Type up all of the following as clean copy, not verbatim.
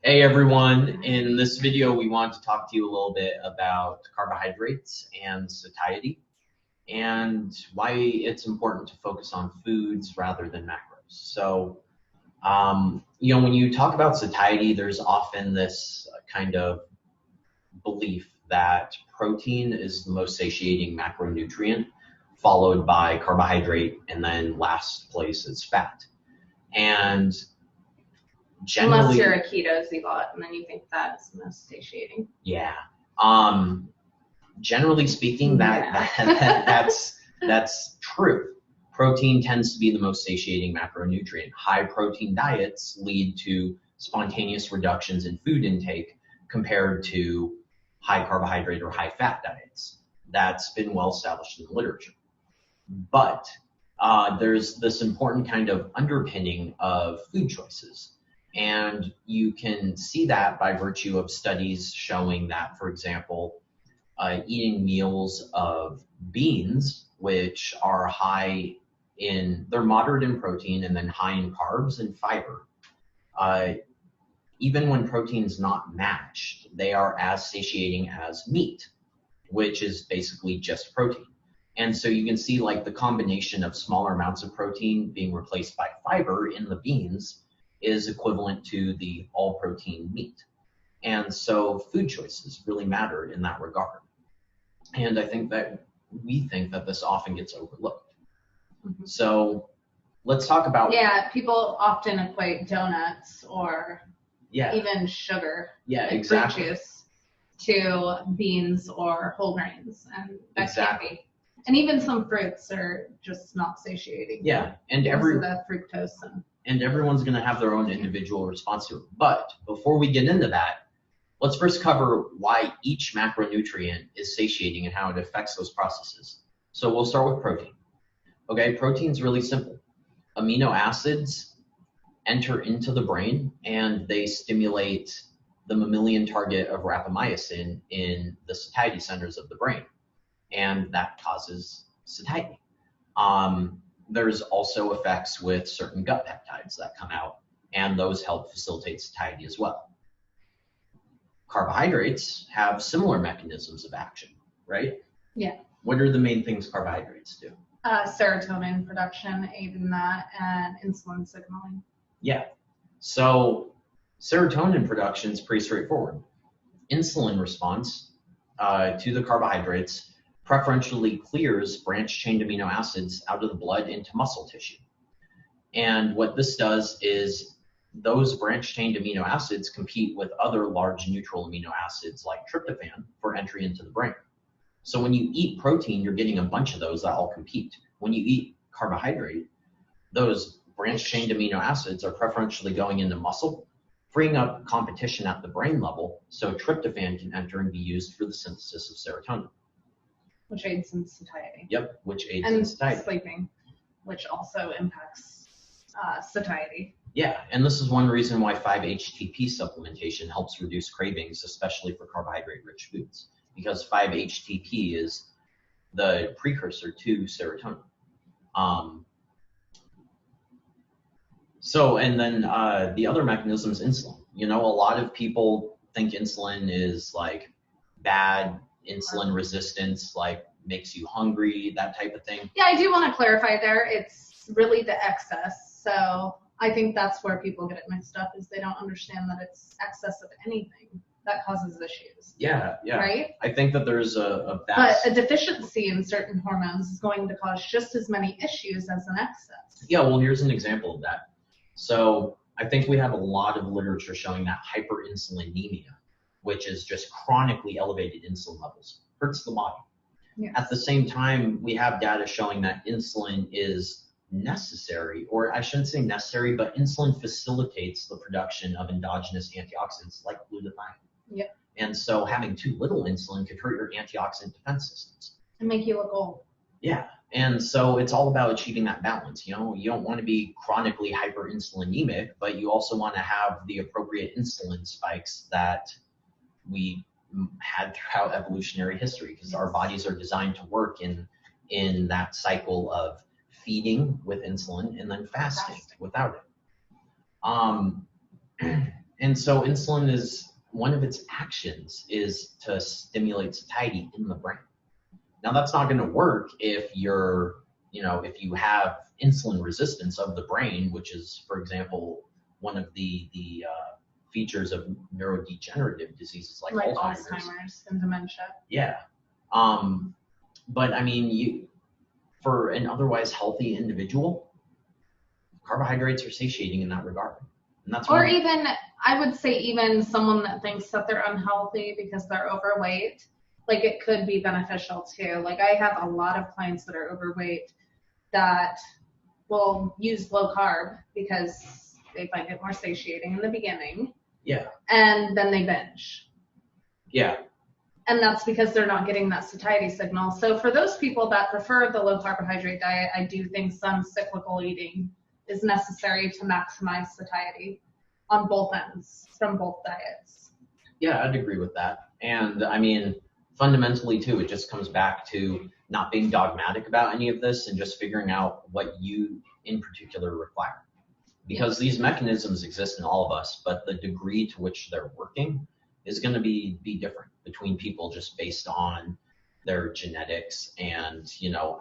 Hey everyone, in this video we want to talk to you a little bit about carbohydrates and satiety and why it's important to focus on foods rather than macros. So, when you talk about satiety, there's often this kind of belief that protein is the most satiating macronutrient, followed by carbohydrate, and then last place is fat. And unless you're a keto lot, and then you think that's the most satiating. Yeah. Generally speaking, that's true. Protein tends to be the most satiating macronutrient. High protein diets lead to spontaneous reductions in food intake compared to high carbohydrate or high fat diets. That's been well established in the literature. But there's this important kind of underpinning of food choices. And you can see that by virtue of studies showing that, for example, eating meals of beans, which are they're moderate in protein and then high in carbs and fiber. Even when protein's not matched, they are as satiating as meat, which is basically just protein. And so you can see like the combination of smaller amounts of protein being replaced by fiber in the beans is equivalent to the all protein meat. And so food choices really matter in that regard. And I think that we think that this often gets overlooked. Mm-hmm. So let's talk about... Yeah, people often equate donuts or even sugar, like fruit juice, to beans or whole grains. And that can't be. And even some fruits are just not satiating. Yeah, and because of the fructose and everyone's going to have their own individual response to it. But before we get into that, let's first cover why each macronutrient is satiating and how it affects those processes. So we'll start with protein. Okay, protein's really simple. Amino acids enter into the brain and they stimulate the mammalian target of rapamycin in the satiety centers of the brain. And that causes satiety. There's also effects with certain gut peptides that come out, and those help facilitate satiety as well. Carbohydrates have similar mechanisms of action, right? Yeah. What are the main things carbohydrates do? Serotonin production, aid in that, and insulin signaling. Yeah. So serotonin production is pretty straightforward. Insulin response to the carbohydrates preferentially clears branched-chain amino acids out of the blood into muscle tissue. And what this does is those branched-chain amino acids compete with other large neutral amino acids like tryptophan for entry into the brain. So when you eat protein, you're getting a bunch of those that all compete. When you eat carbohydrate, those branched-chain amino acids are preferentially going into muscle, freeing up competition at the brain level so tryptophan can enter and be used for the synthesis of serotonin. Which aids in satiety. Yep, which aids in satiety. And sleeping, which also impacts satiety. Yeah, and this is one reason why 5-HTP supplementation helps reduce cravings, especially for carbohydrate-rich foods, because 5-HTP is the precursor to serotonin. And then the other mechanism is insulin. A lot of people think insulin is like bad. Insulin resistance, like makes you hungry, that type of thing. Yeah, I do want to clarify there. It's really the excess. So I think that's where people get it mixed up, is they don't understand that it's excess of anything that causes issues. Yeah. Right? I think that there's a vast... But a deficiency in certain hormones is going to cause just as many issues as an excess. Yeah, well, here's an example of that. So I think we have a lot of literature showing that hyperinsulinemia, which is just chronically elevated insulin levels, hurts the body. Yes. At the same time, we have data showing that insulin is necessary, or I shouldn't say necessary, but insulin facilitates the production of endogenous antioxidants like glutathione. Yep. And so having too little insulin could hurt your antioxidant defense systems. And make you look old. Yeah. And so it's all about achieving that balance. You don't want to be chronically hyperinsulinemic, but you also want to have the appropriate insulin spikes that we had throughout evolutionary history, because our bodies are designed to work in that cycle of feeding with insulin and then fasting without it. And so insulin is, one of its actions is to stimulate satiety in the brain. Now that's not going to work if you're, if you have insulin resistance of the brain, which is, for example, one of the features of neurodegenerative diseases like Alzheimer's and dementia. Yeah. But I mean, for an otherwise healthy individual, carbohydrates are satiating in that regard. And that's or even, I would say even someone that thinks that they're unhealthy because they're overweight, like it could be beneficial too. Like I have a lot of clients that are overweight that will use low carb because they find it more satiating in the beginning. Yeah. And then they binge. Yeah. And that's because they're not getting that satiety signal. So for those people that prefer the low carbohydrate diet, I do think some cyclical eating is necessary to maximize satiety on both ends from both diets. Yeah, I'd agree with that. And I mean, fundamentally too, it just comes back to not being dogmatic about any of this and just figuring out what you in particular require. Because these mechanisms exist in all of us, but the degree to which they're working is going to be different between people just based on their genetics and,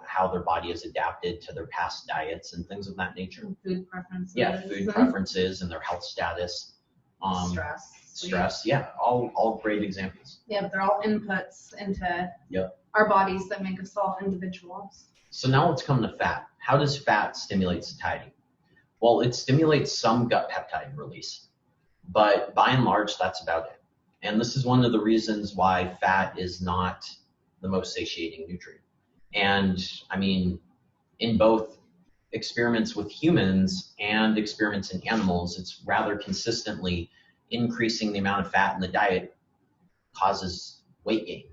how their body is adapted to their past diets and things of that nature. Food preferences. Yeah, food preferences and their health status. Stress. Yeah, all great examples. Yeah, but they're all inputs into our bodies that make us all individuals. So now let's come to fat. How does fat stimulate satiety? Well, it stimulates some gut peptide release, but by and large, that's about it. And this is one of the reasons why fat is not the most satiating nutrient. And I mean, in both experiments with humans and experiments in animals, it's rather consistently increasing the amount of fat in the diet causes weight gain.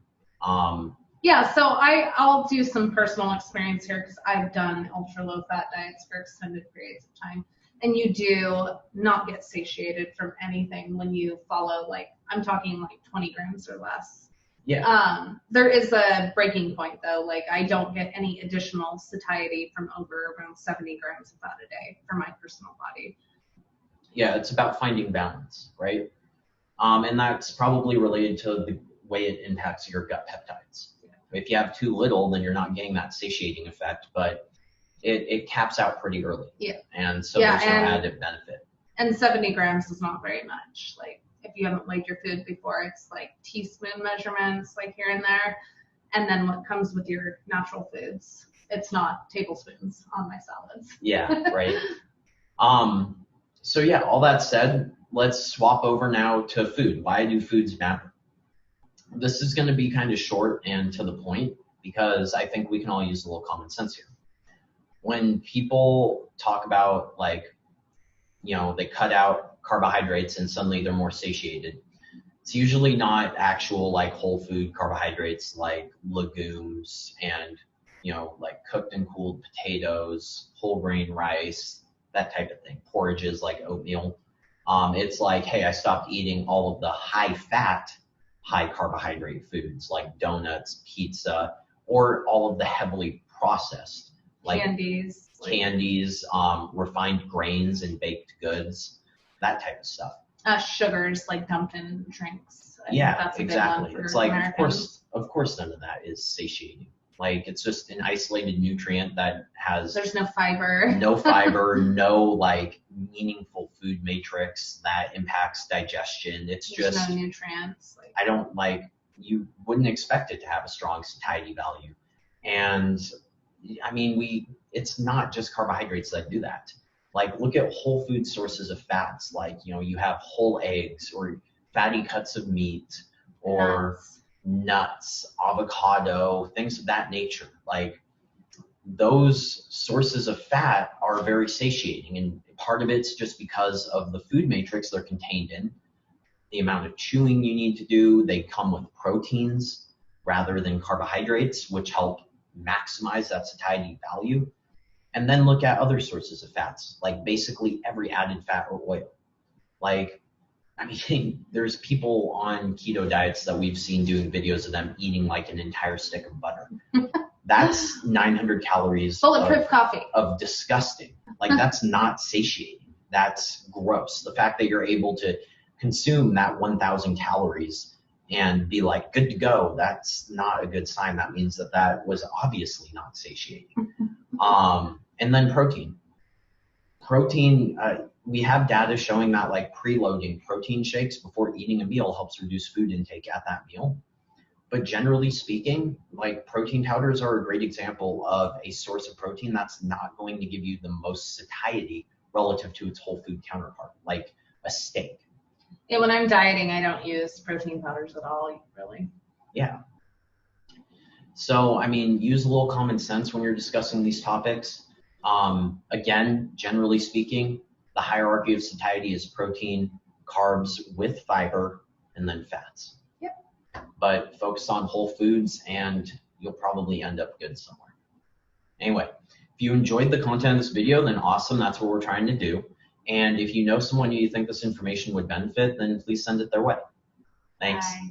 Yeah, so I'll do some personal experience here because I've done ultra low fat diets for extended periods of time. And you do not get satiated from anything when you follow, like, I'm talking like 20 grams or less. Yeah. There is a breaking point though. Like I don't get any additional satiety from over around 70 grams of fat a day for my personal body. Yeah, it's about finding balance, right? And that's probably related to the way it impacts your gut peptides. If you have too little, then you're not getting that satiating effect, but it caps out pretty early. Yeah. And so there's no added benefit. And 70 grams is not very much. Like if you haven't weighed your food before, it's like teaspoon measurements, like here and there. And then what comes with your natural foods, it's not tablespoons on my salads. Yeah, right. So yeah, all that said, let's swap over now to food. Why do foods matter? This is going to be kind of short and to the point because I think we can all use a little common sense here. When people talk about they cut out carbohydrates and suddenly they're more satiated, it's usually not actual whole food carbohydrates like legumes and, cooked and cooled potatoes, whole grain rice, that type of thing, porridges like oatmeal. It's like, hey, I stopped eating all of the high fat, high carbohydrate foods like donuts, pizza, or all of the heavily processed like candies, refined grains and baked goods, that type of stuff. Sugars like dumped in drinks. That's exactly. It's like Americans. Of course none of that is satiating. Like it's just an isolated nutrient that has there's no fiber. No meaningful food matrix that impacts digestion. There's just no nutrients. You wouldn't expect it to have a strong satiety value. And I mean, it's not just carbohydrates that do that. Like look at whole food sources of fats. You have whole eggs or fatty cuts of meat or nuts, avocado, things of that nature. Like those sources of fat are very satiating, and part of it's just because of the food matrix they're contained in, the amount of chewing you need to do. They come with proteins rather than carbohydrates, which help maximize that satiety value. And then look at other sources of fats, like basically every added fat or oil. There's people on keto diets that we've seen doing videos of them eating like an entire stick of butter. That's 900 calories bulletproof coffee of disgusting. That's not satiating. That's gross. The fact that you're able to consume that 1,000 calories and be like, good to go. That's not a good sign. That means that that was obviously not satiating. And then protein. Protein, we have data showing that like preloading protein shakes before eating a meal helps reduce food intake at that meal. But generally speaking, like protein powders are a great example of a source of protein that's not going to give you the most satiety relative to its whole food counterpart, like a steak. Yeah, when I'm dieting, I don't use protein powders at all, really. Yeah. So, I mean, use a little common sense when you're discussing these topics. Again, generally speaking, the hierarchy of satiety is protein, carbs with fiber, and then fats. Yep. But focus on whole foods and you'll probably end up good somewhere. Anyway, if you enjoyed the content of this video, then awesome. That's what we're trying to do. And if you know someone you think this information would benefit, then please send it their way. Thanks. Bye.